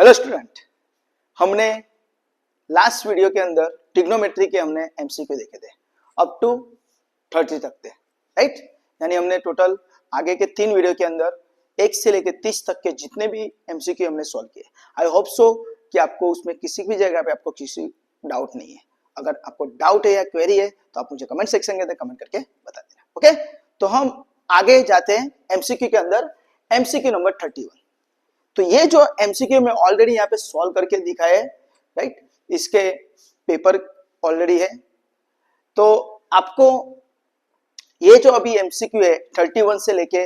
Hello student, हमने last video के अंदर ट्रिग्नोमेट्री के हमने एमसीक्यू देखे थे अप टू 30 तक थे, राइट। यानी हमने टोटल आगे के 3 वीडियो के अंदर 1 से लेकर 30 तक के जितने भी एमसीक्यू हमने सॉल्व किए। आई होप सो कि आपको उसमें किसी भी जगह पे आपको किसी डाउट नहीं है। अगर आपको डाउट है या क्वेरी है तो आप मुझे कमेंट सेक्शन के अंदर कमेंट करके बता देना। ओके, तो हम आगे जाते हैं एमसीक्यू के अंदर। MCQ number 31। तो ये जो एमसीक्यू में ऑलरेडी यहाँ पे सॉल्व करके दिखा है, राइट, इसके पेपर ऑलरेडी है। तो आपको ये जो अभी एमसीक्यू है 31 से लेके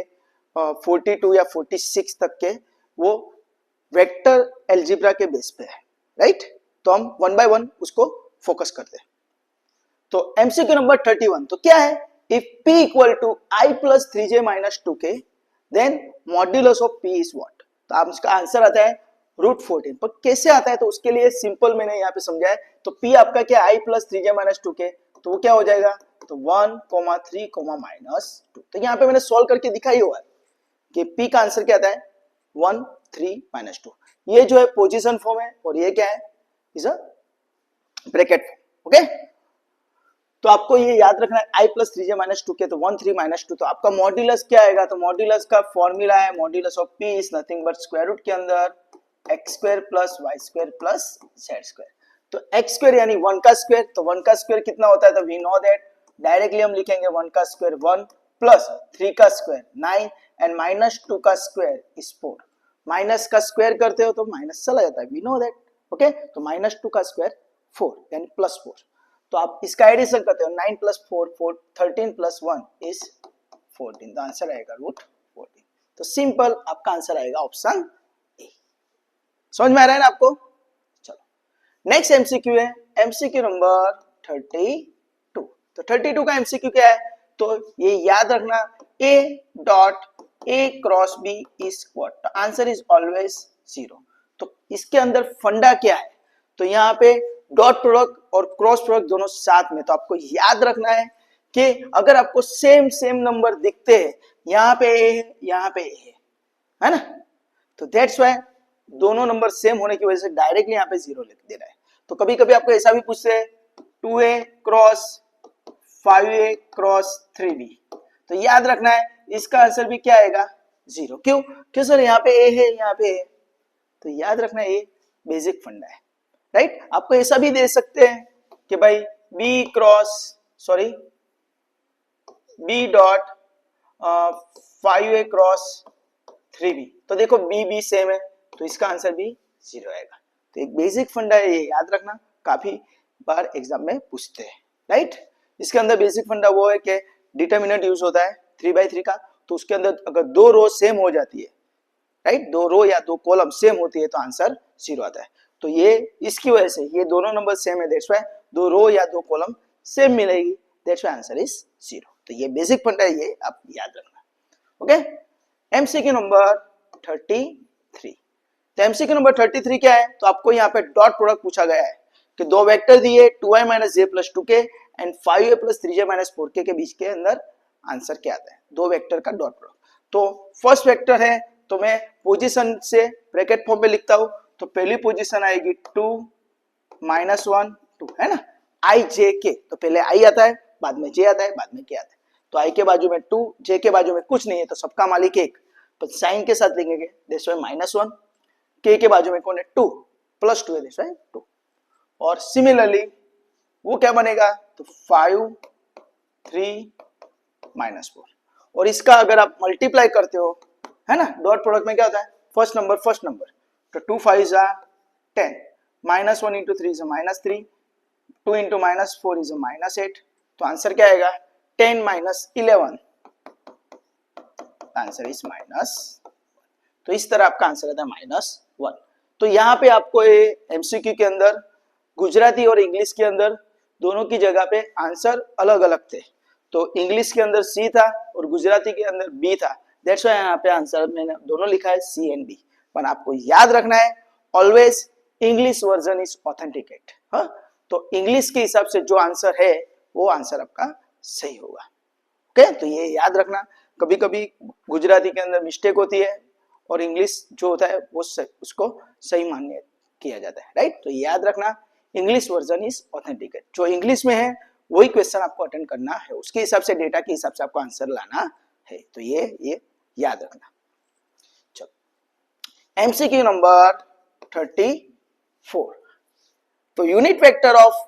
42 या 46 तक के, वो वेक्टर एल्जिब्रा के बेस पे है, राइट। तो हम वन बाय वन उसको फोकस करते हैं। तो एमसीक्यू नंबर 31 तो क्या है, if p equal to i plus 3j minus 2k then modulus of p is what. तो आप इसका आंसर आता है √14। पर कैसे आता है तो उसके लिए सिंपल मैंने यहाँ पे समझा है। तो p आपका क्या है, i plus 3j minus 2k, तो वो क्या हो जाएगा, तो 1, 3, -2। तो यहाँ पे मैंने सॉल्व करके दिखा ही हुआ है कि p का आंसर क्या आता है 1, 3, -2। ये जो है पोजीशन फॉर्म है और ये क्या है, is a bracket form. Okay, तो आपको ये याद रखना है i plus 3j minus 2k, तो 1, 3, -2। तो आपका मॉड्यूलस क्या आएगा, तो मॉड्यूलस का फॉर्मूला है modulus of p is nothing but square root के अंदर x square plus y square plus z square. तो x स्क्वायर यानी 1 का स्क्वायर, तो 1 का स्क्वायर कितना होता है, तो वी नो दैट डायरेक्टली हम लिखेंगे 1 का स्क्वायर 1 प्लस 3 का स्क्वायर 9 एंड -2 का स्क्वायर इज 4। माइनस का स्क्वायर करते हो तो माइनस चला जाता है, वी नो दैट। ओके, तो -2 का स्क्वायर 4 यानी +4। तो आप इसका एडिशन करते हो 9 + 4 13 + 1 इज 14। तो आंसर आएगा √14। तो सिंपल आपका आंसर आएगा ऑप्शन ए। समझ में आ रहा है ना आपको। चलो नेक्स्ट एमसीक्यू है एमसीक्यू नंबर 32। तो 32 का एमसीक्यू क्या है, तो ये याद रखना a dot a cross b is what. Answer is always 0। तो इसके अंदर फंडा क्या है, तो यहाँ पे डॉट प्रोडक्ट और क्रॉस प्रोडक्ट दोनों साथ में। तो आपको याद रखना है कि अगर आपको सेम नंबर दिखते हैं, यहाँ पे a है यहाँ पे a है ना, तो दैट्स व्हाई दोनों नंबर सेम होने की वजह से डायरेक्टली यहाँ पे 0 लिख दे रहा है। तो कभी कभी आपको ऐसा भी पूछते हैं 2a cross 5a cross 3b, तो याद रखना है इसका आंसर भी क्या आएगा 0। क्यों सर, यहाँ पे a है यहाँ पे a, तो याद रखना ये बेसिक फंडा है, राइट। आपको ऐसा भी दे सकते हैं कि भाई b dot 5a cross 3b, तो देखो b सेम है तो इसका आंसर भी 0 आएगा। तो एक बेसिक फंडा है, ये याद रखना, काफी बार एग्जाम में पूछते हैं, राइट। इसके अंदर बेसिक फंडा वो है कि डिटरमिनेंट यूज होता है 3/3 का, तो उसके अंदर अगर 2 रो सेम हो जाती है, राइट, 2 रो या 2 कॉलम सेम होती है तो आंसर 0 आता है। तो ये इसकी वजह से ये दोनों नंबर सेम है, दैट्स व्हाई 2 रो या 2 कॉलम सेम मिलेगी, दैट्स व्हाई आंसर इज 0। तो ये बेसिक फंडा है, ये आप याद रखना। Okay, MCQ number 33। तो एमसीक्यू नंबर 33 क्या है, तो आपको यहाँ पे डॉट प्रोडक्ट पूछा गया है कि दो वेक्टर दिए 2i - j + 2k and 5a + 3j - 4k के बीच के अंदर आंसर क्या आता है, दो वेक्टर का डॉट प्रोडक्ट। तो फर्स्ट वेक्टर है तो मैं पोजीशन से ब्रैकेट फॉर्म में लिखता हूं। तो पहली पोजीशन आएगी 2 -1 2 है ना, i j k। तो पहले i आता है, बाद में j आता है, बाद में k आता है। तो i के बाजू में 2, j के बाजू में कुछ नहीं है, तो सबका मालिक 1, तो साइन के साथ लिखेंगे दैट्स व्हाई -1। k के बाजू में कौन है 2 + 2 है, दैट्स व्हाई 2। और सिमिलरली वो क्या बनेगा, तो 5 3 -4। और इसका अगर आप मल्टीप्लाई करते हो, है ना, डॉट प्रोडक्ट में क्या होता है फर्स्ट नंबर, तो 2 5 10, -1 × 3 is -3, 2 × -4 is -8। तो आंसर क्या आएगा 10 - 11, आंसर इज -1। तो इस तरह आपका आंसर आता है -1। तो यहाँ पे आपको ये एमसीक्यू के अंदर गुजराती और इंग्लिश के अंदर दोनों की जगह पे आंसर अलग अलग थे। तो इंग्लिश के अंदर सी था और गुजराती के अंदर बी था, दैट्स व्हाई यहाँ पे आंसर मैंने दोनों लिखा है सी एंड बी। पर आपको याद रखना है always English version is authenticate. हाँ, तो इंग्लिश के हिसाब से जो आंसर है वो आंसर आपका सही होगा। ओके, तो ये याद रखना, कभी कभी गुजराती के अंदर मिस्टेक होती है और इंग्लिश जो होता है वो उसको सही मान्य किया जाता है, राइट। तो याद रखना, इंग्लिश वर्जन इज ऑथेंटिकेट। जो इंग्लिश में है वही क्वेश्चन आपको अटेंड करना है, उसके हिसाब से डेटा के हिसाब से आपको आंसर लाना है। तो ये याद रखना। चलो एमसीक्यू नंबर 34। तो unit vector of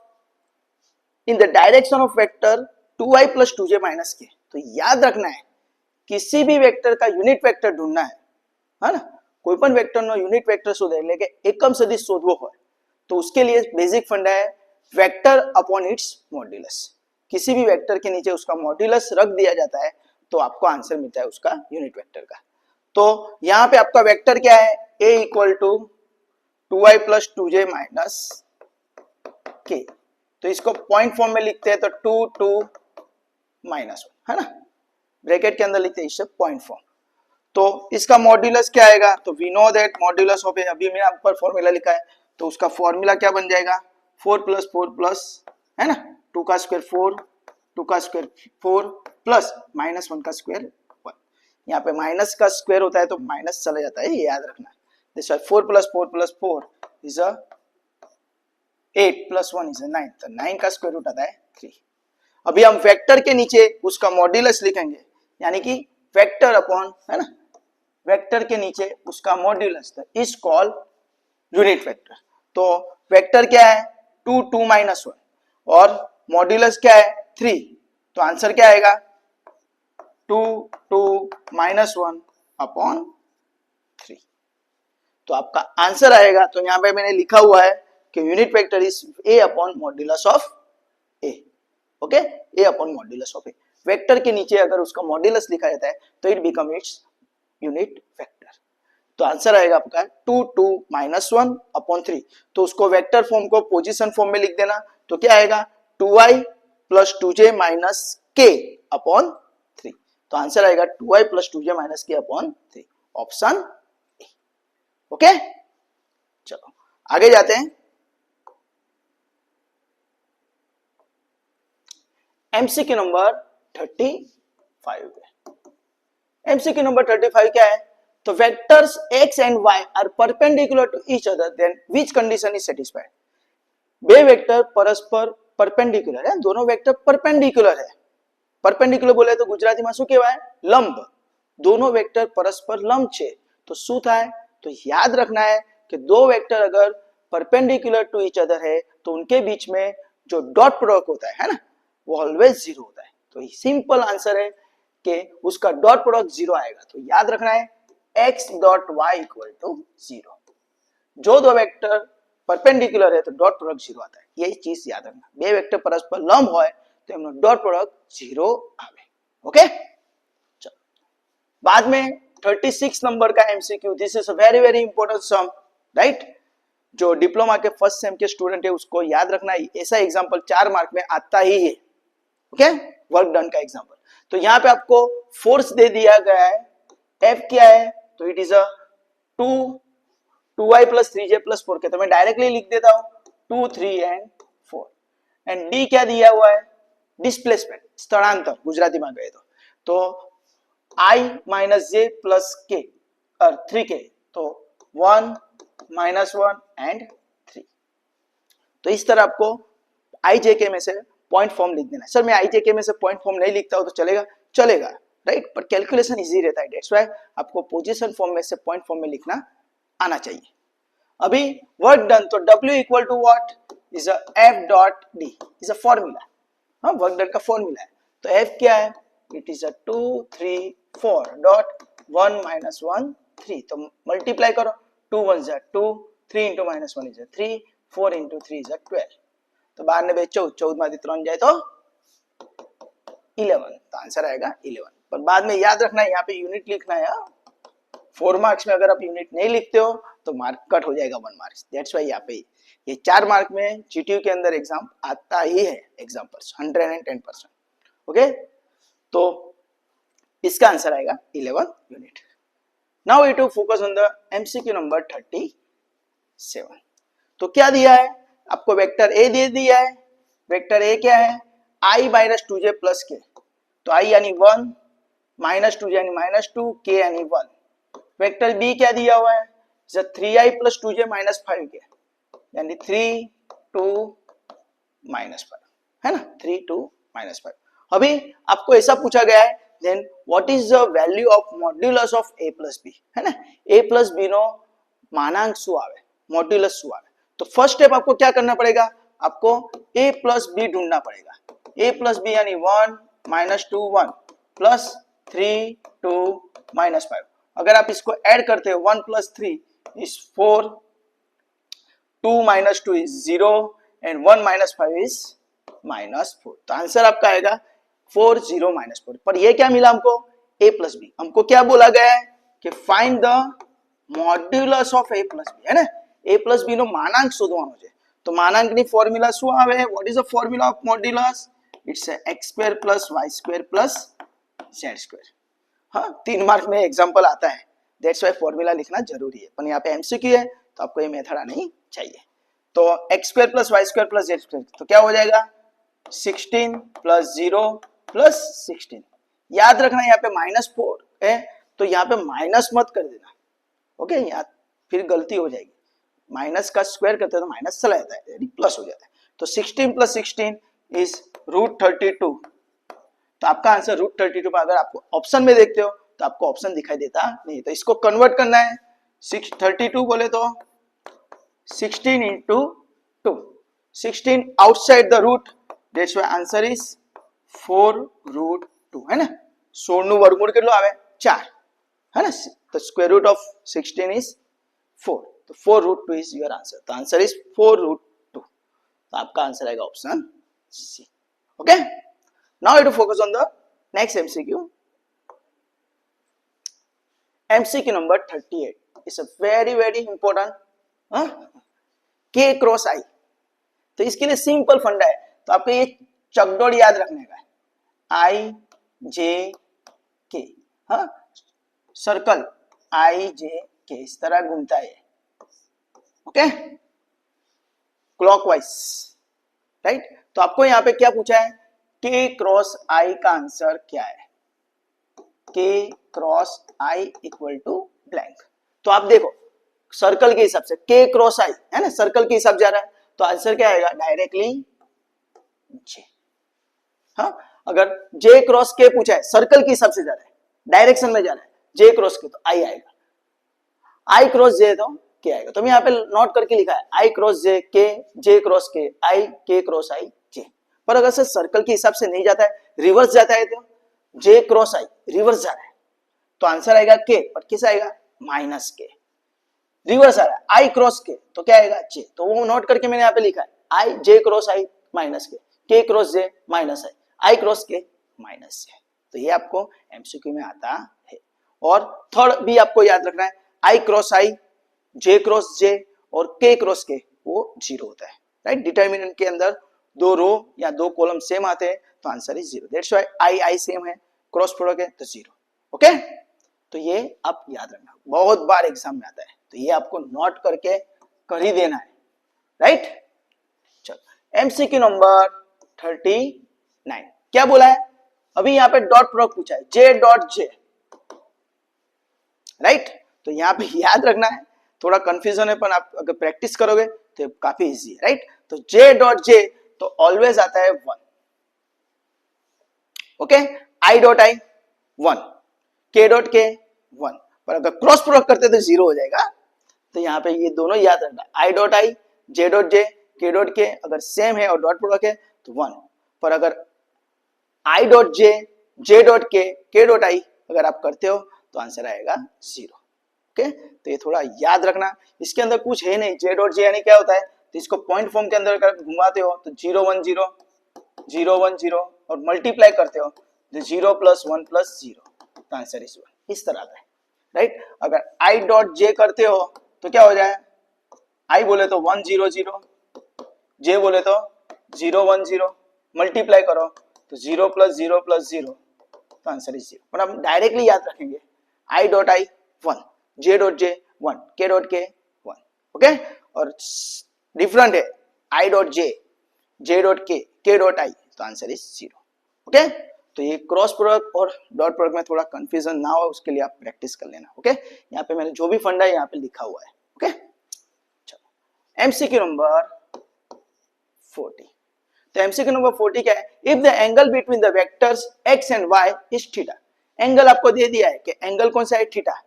in the direction of vector 2i plus 2j minus k. तो याद रखना है, किसी भी वेक्टर का यूनिट वेक्टर ढूंढना है ना। कोई पण वेक्टर नो यूनिट वेक्टर शोधे એટલે કે એકમ સદિશ શોધવો હોય तो उसके लिए बेसिक फंडा है वेक्टर अपॉन इट्स मॉड्यूलस। किसी भी वेक्टर के नीचे उसका मॉड्यूलस रख दिया जाता है तो आपको आंसर मिलता है उसका यूनिट वेक्टर का। तो यहाँ पे आपका वेक्टर क्या है, a equal to 2i plus 2j minus k. तो इसको पॉइंट फॉर्म में लिखते हैं तो 2 2 माइनस 1 है ना, ब्रैकेट के अंदर लिखते हैं इसे पॉइंट फॉर्म। तो इसका मॉड्यूलस क्या आएगा, तो we know that modulus of A, अभी मैंने ऊपर फॉर्मूला लिखा है तो उसका फॉर्मूला क्या बन जाएगा 4 प्लस है ना, 2 का स्क्वायर 4, 2 का स्क्वायर 4 प्लस माइनस 1 का स्क्वायर 1। यहाँ पे माइनस का स्क्वायर होता है तो माइनस चला जाता है, ये याद रखना। This 4 plus 4 is 8 plus 1 is 9, तो 9 का स्क्वायर रूट आता है 3। अभी हम वेक्टर के नीचे उसका मॉड्यूलस लिखेंगे, यानी कि वेक्टर अपॉन है ना, वेक्टर के नीचे उसका modulus is called unit vector. तो वेक्टर क्या है 2 2 माइनस 1 और मॉड्यूलस क्या है 3, तो आंसर क्या आएगा 2 2 माइनस 1 अपॉन 3। तो आपका आंसर आएगा, तो यहाँ पे मैंने लिखा हुआ है कि unit vector is a upon modulus of a। Okay, a upon modulus of a। Vector के नीचे अगर उसका मॉड्यूलस लिखा जाता है तो it become its unit vector. तो आंसर आएगा आपका 2 2 माइनस 1 अपॉन 3। तो उसको वेक्टर फॉर्म को पोजीशन फॉर्म में लिख देना, तो क्या आएगा 2i plus 2j minus k upon 3। तो आंसर आएगा 2i plus 2j minus k upon 3, option A. Okay, चलो आगे जाते हैं। एमसीक्यू नंबर 35 पे। एमसीक्यू नंबर 35 क्या है, तो vectors x and y are perpendicular to each other then which condition is satisfied. बे वेक्टर परस्पर परपेंडिकुलर है, दोनों वेक्टर परपेंडिकुलर है। परपेंडिकुलर बोले तो गुजराती में શું કહેવાય, લંબ। दोनों वेक्टर परस्पर लंब છે तो શું થાય, तो याद रखना है कि दो वेक्टर अगर परपेंडिकुलर टू ईच अदर है तो उनके बीच में जो डॉट प्रोडक्ट होता है ना, वो ऑलवेज जीरो होता है। तो सिंपल आंसर है कि उसका डॉट प्रोडक्ट जीरो आएगा। तो याद रखना है x dot y equal to 0। जो दो वेक्टर परपेंडिकुलर है तो डॉट प्रोडक्ट जीरो आता है, यही चीज याद रखना। बे वेक्टर परस्पर लंब होय तो एमनो डॉट प्रोडक्ट जीरो आवे। ओके, चलो बाद में 36 नंबर का MCQ, this is a very very important sum, right. जो डिप्लोमा के फर्स्ट सेम के स्टूडेंट है उसको याद रखना, ऐसा एग्जांपल 4 मार्क में आता ही है। ओके, वर्क डन का एग्जांपल। तो यहाँ पे आपको फोर्स दे दिया गया है, F क्या है, तो it is a 2i plus 3j plus 4 के, तो मैं डायरेक्टली लिख देता हूं 2 3 एंड 4। एंड D क्या दिया हुआ है, डिस्प्लेसमेंट, स्थलांतर गुजराती में गए तो i minus j plus k और 3k, तो 1 माइनस 1 एंड 3। तो इस तरह आपको i j k में से पॉइंट फॉर्म लिख देना है। सर मैं i j k में से पॉइंट फॉर्म नहीं लिखता हूं तो चलेगा, चलेगा, राइट, पर कैलकुलेशन इजी रहता है, दैट्स व्हाई आपको पोजीशन फॉर्म में से पॉइंट फॉर्म में लिखना आना चाहिए। अभी वर्क डन, तो W equal to what is a F dot D is a formula. हाँ, वर्क डन का फॉर्मूला है। तो F क्या है, it is a 2 3 4 dot 1 minus 1 3। तो मल्टीप्लाई करो, 2 1 जा 2, 3 into minus 1 is 3, 4 into 3 is 12। तो 12 ने 14, 14 माथी 3 जाए तो 11, तो आंसर आएगा 11। पर बाद में याद रखना है यहाँ पे यूनिट लिखना है। 4 मार्क्स में अगर आप यूनिट नहीं लिखते हो तो मार्क कट हो जाएगा 1 मार्क्स, दैट्स व्हाई यहाँ पे ये 4 मार्क में जीटीयू के अंदर एग्जाम आता ही है, एग्जाम्पल्स 110%। ओके, तो इसका आंसर आएगा 11 unit. Now we to focus on the MCQ number 37। तो क्या दिया है आपको, वेक्टर ए दे दिया है। वेक्टर ए क्या है, i minus 2j plus k, तो i यानी 1, माइनस 2 यानी माइनस 2, k यानी 1। वेक्टर बी क्या दिया हुआ है, 3i प्लस 2j माइनस 5 के, यानी 3 2 माइनस 5 है ना, 3 2 माइनस 5। अभी आपको ऐसा पूछा गया है, then what is the value of modulus of a plus B, है ना, a प्लस बी नो मानांक શું આવે, मॉड्यूलस શું આવે। तो फर्स्ट स्टेप आपको क्या करना पड़ेगा, आपको a प्लस बी ढूंढना पड़ेगा। a प्लस बी यानी 1 माइनस 2 1 प्लस 3 2 माइनस 5। अगर आप इसको ऐड करते हो 1 plus 3 is 4, 2 minus 2 is 0 and 1 minus 5 is minus 4। तो आंसर आपका आएगा 4 0 माइनस 4। पर ये क्या मिला हमको, a प्लस बी। हमको क्या बोला गया है कि find the modulus of a plus B, है ना, a प्लस बी નો માનાંક શોધવાનો છે। તો માનાંકની ફોર્મ્યુલા શું આવે, what is the formula of modulus, it's a x square plus y square plus z square। हाँ, 3 मार्क में एग्जांपल आता है, दैट्स व्हाई फॉर्मूला लिखना जरूरी है, पर यहाँ पे एमसीक्यू है तो आपको ये मेथड आनी चाहिए। तो x square plus y square plus z square, तो क्या हो जाएगा 16 प्लस 0 प्लस 16। याद रखना यहाँ पे -4 है, तो यहाँ पे माइनस मत कर देना, ओके, यहाँ फिर गलती हो जाएगी, माइनस का स्क्वायर करते हैं तो माइनस चला जाता है, यानी प्लस हो जाता है। तो 16 प्लस 16 इज √32। तो आपका आंसर √32। पर अगर आपको ऑप्शन में देखते हो तो आपको ऑप्शन दिखाई देता नहीं, तो इसको कन्वर्ट करना है। 32 बोले तो 16 into 2, 16 outside the root, that's why answer is 4√2, है ना। 16 નું વર્ગમૂળ કેટલું આવે 4, है ना। तो स्क्वायर रूट ऑफ 16 इज 4, तो 4√2 इज योर आंसर। तो आंसर इज 4√2। तो आपका आंसर आएगा option C, okay. Now you to focus on the next MCQ. MCQ number 38 is a very important, K cross I. तो इसके लिए सिंपल फंडा है, तो आपको ये चकडोल याद रखने का है, आई जे के, हाँ, सर्कल आई जे के इस तरह घूमता है, ओके, क्लॉकवाइज, राइट। तो आपको यहाँ पे क्या पूछा है, के क्रॉस आई का आंसर क्या है, K cross I equal to blank. तो आप देखो सर्कल के हिसाब से के क्रॉस आई, है ना, सर्कल के हिसाब जा रहा है, तो आंसर क्या आएगा, डायरेक्टली जे। हाँ, अगर जे क्रॉस के पूछा है, सर्कल के हिसाब से जा रहा है, डायरेक्शन में जा रहा है, जे क्रॉस के, तो आई आएगा, आई क्रॉस जे तो के आएगा। तो मैं यहाँ पे नोट करके लिखा है आई क्रॉस जे के, जे क्रॉस के आई, के क्रॉस आई जे। पर अगर से सर्कल के हिसाब से नहीं जाता है, रिवर्स जाता है, तो जे क्रॉस आई रिवर्स जा रहा है, तो आंसर आएगा के, पर किस आएगा माइनस के। रिवर्स आ रहा है आई क्रॉस के, तो क्या आएगा जे। तो वो नोट करके मैंने यहाँ पे लिखा है आई जे क्रॉस आई माइनस के क्रॉस जे माइनस आई क्रॉस के माइनस जे। तो ये आपको एमसीक्यू में आता है। और थर्ड भी आपको याद रखना है, आई क्रॉस आई, जे क्रॉस जे और के क्रॉस के, वो 0 होता है, राइट। डिटर्मिनेंट के अंदर 2 रो या 2 कॉलम सेम आते हैं, तो answer is 0। That's why I same है, क्रॉस प्रोडक्ट है तो 0, ओके। तो ये आप याद रखना, बहुत बार एग्जाम में आता है, तो ये आपको नोट करके कर ही देना है, राइट। चलो एमसीक्यू नंबर 39 क्या बोला है, अभी यहाँ पे डॉट प्रोडक्ट पूछा है, जे डॉट जे, राइट। तो यहाँ पे याद रखना है, थोड़ा कंफ्यूजन है, पर आप अगर प्रैक्टिस करोगे तो काफी इजी है, राइट। तो जे डॉट जे तो ऑलवेज आता है 1, ओके। आई डॉट आई 1, के डॉट के 1, पर अगर क्रॉस प्रोडक्ट करते तो 0 हो जाएगा। तो यहाँ पे ये दोनों याद रखना, I dot I, J dot J, के डॉट के, अगर सेम है और डॉट प्रोडक्ट है तो 1, पर अगर I dot J, J dot के डॉट आई अगर आप करते हो तो आंसर आएगा 0, ओके। तो ये थोड़ा याद रखना, इसके अंदर कुछ है नहीं, जे डॉट जे यानी क्या होता है, तो इसको पॉइंट फॉर्म के अंदर अगर घुमाते हो तो 0 1 0 0 1 0 और मल्टीप्लाई करते हो तो 0 + 1 + 0, तो आंसर इज 1, इस तरह का है, राइट। अगर आई डॉट जे करते हो तो क्या हो जाए, आई बोले तो 1 0 0, जे बोले तो 0 1 0, मल्टीप्लाई करो तो 0 + 0 + 0, तो आंसर इज 0। पर हम डायरेक्टली याद रखेंगे, I dot I 1, J dot J 1, के डॉट के 1, ओके। और डिफरेंट है I dot J, J dot के डॉट आई, तो आंसर इज 0, ओके। तो ये क्रॉस प्रोडक्ट और डॉट प्रोडक्ट में थोड़ा कंफ्यूजन ना हो उसके लिए आप प्रैक्टिस कर लेना। ओके, यहाँ पे मैंने जो भी फंडा है यहाँ पे लिखा हुआ है। ओके, चलो एमसीक्यू नंबर 40। तो एमसीक्यू नंबर 40 क्या है? If the angle between the vectors X and Y is theta. Angle आपको दे दिया है कि एंगल कौन सा है? थीटा।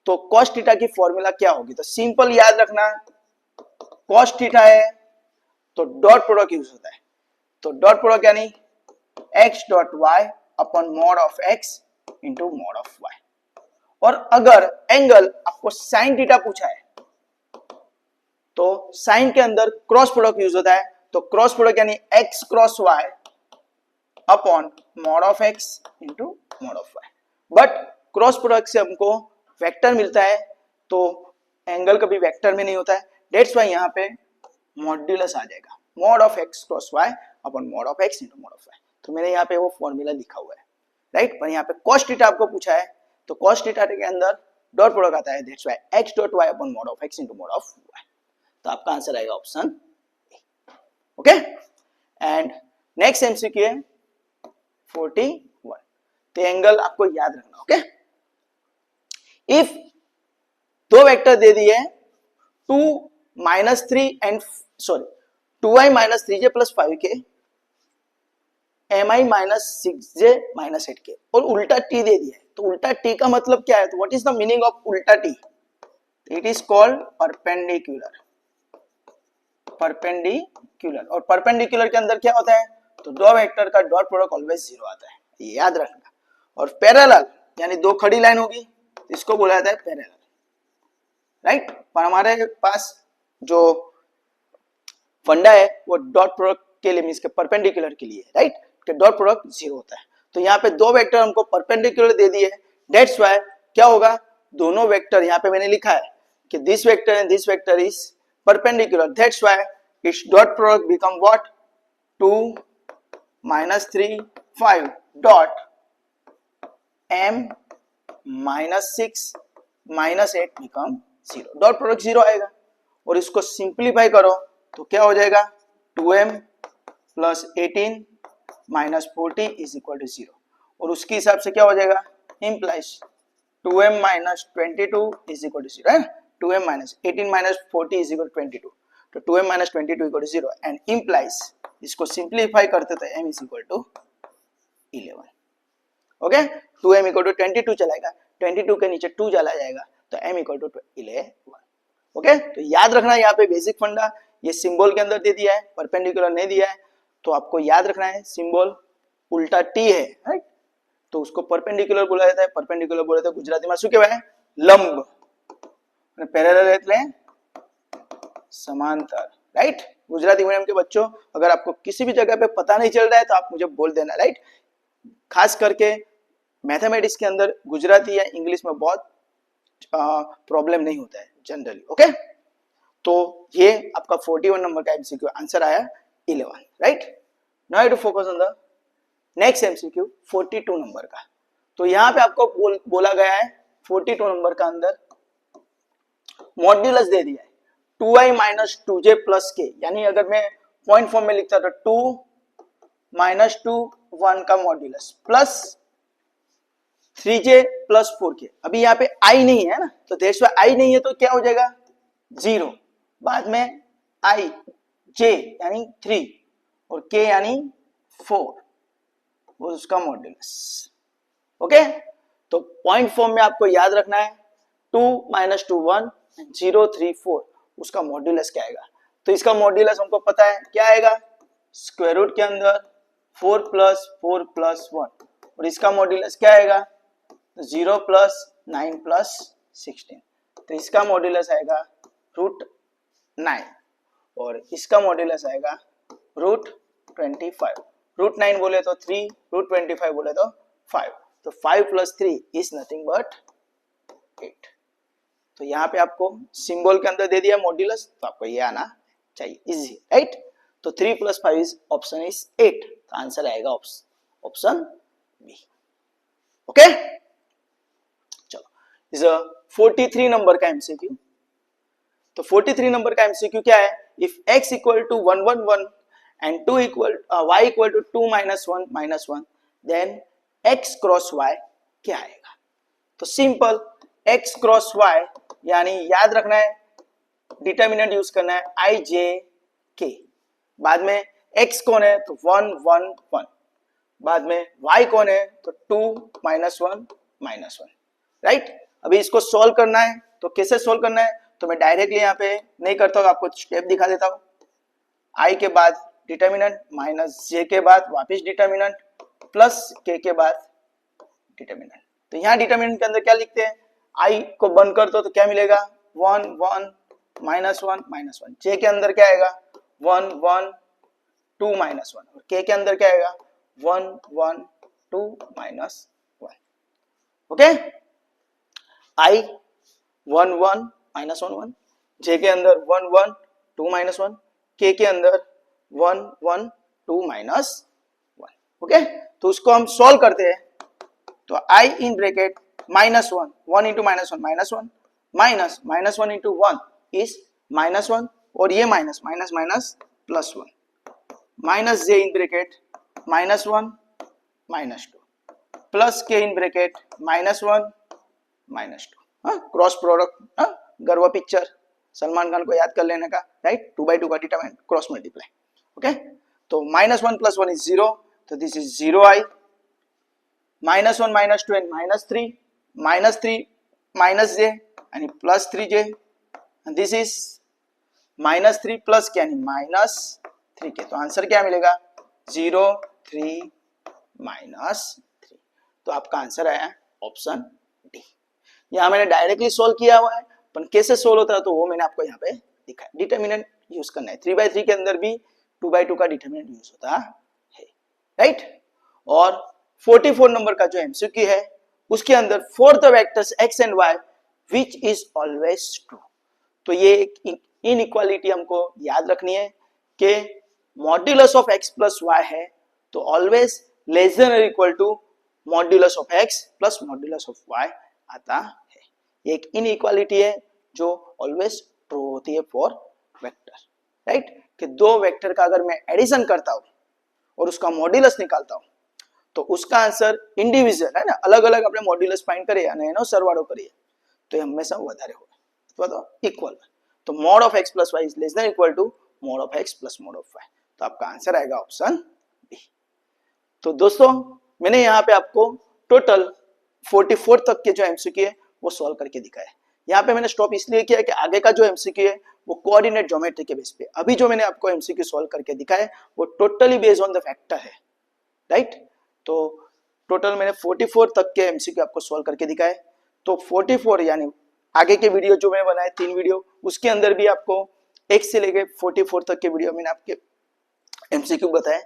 तो cos थीटा की फॉर्मूला क्या होगी? तो सिंपल याद रखना, cos थीटा है तो डॉट प्रोडक्ट यूज होता है। तो डॉट प्रोडक्ट यानी x dot y upon mod of x into mod of y। और अगर एंगल आपको sin थीटा पूछा है तो sin के अंदर क्रॉस प्रोडक्ट यूज होता है। तो क्रॉस प्रोडक्ट यानी x cross y upon mod of x into mod of y। But cross product से हमको वेक्टर मिलता है तो एंगल कभी वेक्टर में नहीं होता है, दैट्स व्हाई यहाँ पे मॉड्यूलस आ जाएगा, mod of x cross y upon mod of x into mod of y। तो मैंने यहाँ पे वो फॉर्मूला लिखा हुआ है, राइट। पर यहाँ पे cos थीटा आपको पूछा है तो cos थीटा के अंदर डॉट प्रोडक्ट आता है, that's why x dot y upon mod of x into mod of y। तो आपका आंसर आएगा option A. Okay, and next MCQ है 41। तो एंगल आपको याद रखना। ओके, इफ दो वेक्टर दे दिए 2 minus 3 and 2i minus 3j plus 5 के mi माइनस 6j माइनस 8 के और उल्टा t दे दिया है। तो उल्टा t का मतलब क्या है? तो what is the meaning of उल्टा t? It is called perpendicular. Perpendicular, और परपेंडिकुलर के अंदर क्या होता है? तो दो वेक्टर का डॉट प्रोडक्ट ऑलवेज 0 आता है, ये याद रखना। और पैरेलल यानी दो खड़ी लाइन होगी, इसको बोला जाता है पैरेलल, राइट। पर हमारे पास जो फंडा है वो डॉट प्रोडक्ट के लिए मींस के परपेंडिकुलर के लिए, राइट, कि डॉट प्रोडक्ट 0 होता है। तो यहाँ पे दो वेक्टर हमको परपेंडिकुलर दे दिए, दैट्स व्हाई क्या होगा? दोनों वेक्टर यहाँ पे मैंने लिखा है कि this vector and this vector is perpendicular, that's why it's dot product become what? 2 minus 3 5 dot m minus 6 minus 8 become 0। Dot product 0 आएगा और इसको सिंप्लीफाई करो तो क्या हो जाएगा? 2m plus 18 minus 40 is equal to 0। और उसके हिसाब से क्या हो जाएगा? Implies 2m minus 22 is equal to 0 है। 2m minus 18 minus 40 is equal to 22। तो 2m minus 22 equal to 0 and implies इसको सिंप्लीफाई करते तो m is equal to 11। Okay, 2m equal to 22 चलाएगा, 22 के नीचे 2 चला जाएगा तो m इक्वल टू 11। ओके, तो याद रखना यहाँ पे बेसिक फंडा, ये सिंबल के अंदर दे दिया है, परपेंडिकुलर नहीं दिया है, तो आपको याद रखना है सिंबल उल्टा t है, राइट। तो उसको परपेंडिकुलर बोला जाता है, परपेंडिकुलर बोला जाता है गुजराती में શું કહેવાય? લંબ, અને પેરેલલ એટલે समांतर, राइट। गुजराती मीडियम के बच्चों अगर आपको किसी भी जगह पे पता नहीं चल रहा है तो आप मुझे बोल देना, राइट। खास करके मैथमेटिक्स के अंदर गुजराती या इंग्लिश में बहुत प्रॉब्लम नहीं होता है जनरली। ओके, तो ये आपका 41 नंबर का एमसीक्यू आंसर आया 11, right. Now you to focus on the next MCQ 42 number का। तो यहाँ पे आपको बोला गया है 42 नंबर का अंदर मॉड्यूलस दे दिया है 2i माइनस 2j प्लस के, यानी अगर मैं पॉइंट फॉर्म में लिखता तो 2 माइनस 2 1 का modulus plus 3j plus 4k। अभी यहाँ पे i नहीं है ना, तो दैट्स व्हाई i नहीं है तो क्या हो जाएगा? 0, बाद में i j यानी 3 और k यानी 4 वो उसका मॉड्यूलस। ओके, तो पॉइंट फॉर्म में आपको याद रखना है 2 माइनस 2 1 0 3 4 उसका मॉड्यूलस क्या आएगा? तो इसका मॉड्यूलस हमको पता है क्या आएगा? स्क्वायर रूट के अंदर 4 प्लस 1 और इसका मॉड्यूलस क्या आएगा? 0 प्लस 9 प्लस 16। तो इसका मॉड्यूलस आएगा √9 और इसका मॉड्यूलस आएगा √25। √9 बोले तो 3, √25 बोले तो 5। तो 5 प्लस 3 इज नथिंग बट 8। तो यहाँ पे आपको सिंबल के अंदर दे दिया मॉड्यूलस, तो आपको ये आना चाहिए, इजी, राइट। तो 3 प्लस 5 इज ऑप्शन इज 8। तो आंसर आएगा ऑप्शन बी। ओके, चलो इज 43 नंबर का एमसीक्यू। तो 43 नंबर का एमसीक्यू क्या है? If x equal to 1 1 1 and y equal to 2 minus 1 minus 1 then x cross y क्या आएगा। तो सिंपल x क्रॉस y यानी याद रखना है, डिटर्मिनेंट यूज करना है i j k, बाद में x कौन है तो 1 1 1, बाद में y कौन है तो 2 -1 -1, राइट। अभी इसको सॉल्व करना है, तो कैसे सॉल्व करना है, तो मैं डायरेक्टली यहाँ पे नहीं करता हूँ, आपको स्टेप दिखा देता हूँ। i के बाद डिटर्मिनेंट माइनस j के बाद वापस डिटर्मिनेंट प्लस k के बाद डिटर्मिनेंट। तो यहाँ डिटर्मिनेंट के अंदर क्या लिखते हैं, i को बंद कर दो तो क्या मिलेगा 1 1 -1 -1, j के अंदर क्या आएगा 1 1 2 -1, और k के अंदर क्या आएगा 1 1 2 -1। ओके, i 1 1 -1 1, j के अंदर 1 1 2 -1, k के अंदर 1 1 2 -1। ओके, तो उसको हम सॉल्व करते हैं, तो i in bracket -1 1 into -1 -1 minus -1 into 1 is -1, और ये minus minus minus +1, minus j in bracket -1 -2 plus k in bracket -1 -2। Cross product, गर्व पिक्चर सलमान खान को याद कर लेने का, राइट। 2/2 का डिटरमिनेंट क्रॉस मल्टीप्लाई। ओके, तो -1 + 1 इज 0, तो this is 0i, -1 -2 and -3, -3 -j यानी +3j, and this is -3 + k यानी -3k। तो आंसर क्या मिलेगा 0 3 -3। तो आपका आंसर आया ऑप्शन डी। यहाँ मैंने डायरेक्टली सोल्व किया हुआ है, पर कैसे सोल्व होता है तो वो मैंने आपको यहाँ पे दिखाया। डिटर्मिनेंट यूज करना है, 3/3 के अंदर भी 2/2 का डिटर्मिनेंट यूज होता है, राइट। और 44 नंबर का जो एमसीक्यू है उसके अंदर for the vectors x and y which is always true. तो ये एक इनइक्वालिटी हमको याद रखनी है कि modulus of x plus y है तो ऑलवेज लेस देन और equal to modulus of x plus modulus of y आता है। ये एक इनइक्वालिटी है जो ऑलवेज ट्रू होती है फॉर वेक्टर, राइट। कि दो वेक्टर का अगर मैं एडिशन करता हूं और उसका मॉड्यूलस निकालता हूं तो उसका आंसर इंडिविजुअल है ना, अलग अलग अपने मॉड्यूलस फाइंड करे या नहीं सरवाड़ो करिए तो हमेशा વધારે होगा, तो इक्वल। तो mod of x plus Y is less than equal to mod of x plus mod of y, तो आपका आंसर आएगा ऑप्शन बी। तो दोस्तों मैंने यहाँ पे आपको टोटल 44 तक के जो एमसीक्यू है वो सॉल्व करके दिखाया है। यहाँ पे मैंने स्टॉप इसलिए किया कि आगे का जो एमसीक्यू है वो कोऑर्डिनेट ज्योमेट्री के बेस पे, अभी जो मैंने आपको एमसीक्यू सॉल्व करके दिखाया है वो totally based on the factor है, राइट। तो टोटल मैंने 44 तक के एमसीक्यू आपको सॉल्व करके दिखाए। तो 44 यानी आगे के वीडियो जो मैंने बनाए 3 वीडियो उसके अंदर भी आपको 1 से लेके 44 तक के वीडियो मैंने आपके एमसीक्यू बताए।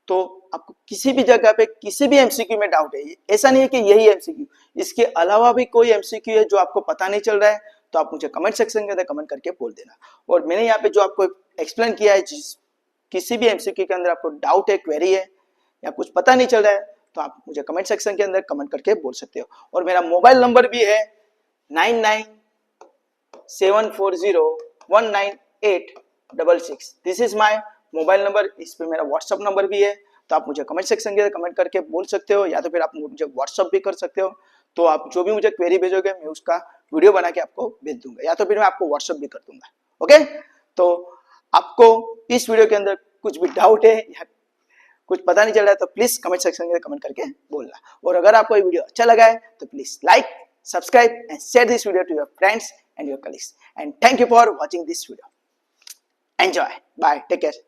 तो आपको किसी भी जगह पे किसी भी एमसीक्यू में डाउट है, ऐसा नहीं है कि यही एमसीक्यू, इसके अलावा भी कोई एमसीक्यू है जो आपको पता नहीं चल रहा है तो आप मुझे कमेंट सेक्शन के अंदर कमेंट करके बोल देना। और मैंने यहाँ पे जो आपको एक्सप्लेन किया है, जिस किसी भी एमसीक्यू के अंदर आपको डाउट है, क्वेरी है या कुछ पता नहीं चल रहा है तो आप मुझे कमेंट सेक्शन के अंदर कमेंट करके बोल सकते हो। और मेरा मोबाइल नंबर भी है 9974019866। This is my mobile number, इस पे मेरा व्हाट्सअप नंबर भी है, तो आप मुझे कमेंट सेक्शन के अंदर कमेंट करके बोल सकते हो या तो फिर आप मुझे व्हाट्सअप भी कर सकते हो। तो आप जो भी मुझे क्वेरी भेजोगे मैं उसका वीडियो बना के आपको भेज दूंगा या तो फिर मैं आपको व्हाट्सअप भी कर दूंगा। ओके, तो आपको इस वीडियो के अंदर कुछ भी डाउट है या कुछ पता नहीं चल रहा है तो प्लीज कमेंट सेक्शन में कमेंट करके बोलना। और अगर आपको ये वीडियो अच्छा लगा है तो please like, subscribe and share this video to your friends and your colleagues. And thank you for watching this video. Enjoy, bye, take care.